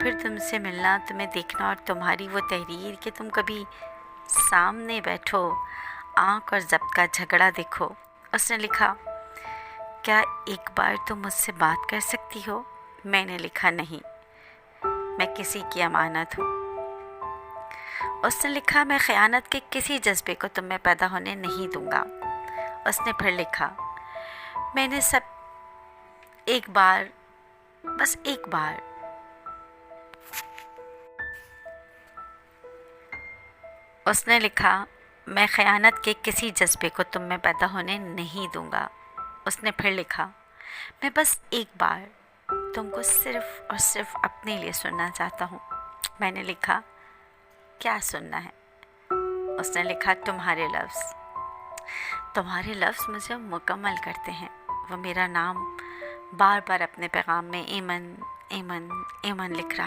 फिर तुमसे मिलना, तुम्हें देखना और तुम्हारी वो तहरीर कि तुम कभी सामने बैठो, आँख और ज़ब्त का झगड़ा देखो। उसने लिखा, क्या एक बार तुम मुझसे बात कर सकती हो? मैंने लिखा, नहीं, मैं किसी की अमानत हूँ। उसने लिखा, मैं ख़यानत के किसी जज्बे को तुम में पैदा होने नहीं दूंगा। उसने फिर लिखा, मैंने सब एक बार, बस एक बार। उसने लिखा, मैं ख़यानत के किसी जज्बे को तुम में पैदा होने नहीं दूंगा। उसने फिर लिखा, मैं बस एक बार तुमको सिर्फ़ और सिर्फ अपने लिए सुनना चाहता हूँ। मैंने लिखा, क्या सुनना है? उसने लिखा, तुम्हारे लफ्ज़। तुम्हारे लफ्ज़ मुझे मुकम्मल करते हैं। वो मेरा नाम बार बार अपने पैगाम में एमन एमन एमन लिख रहा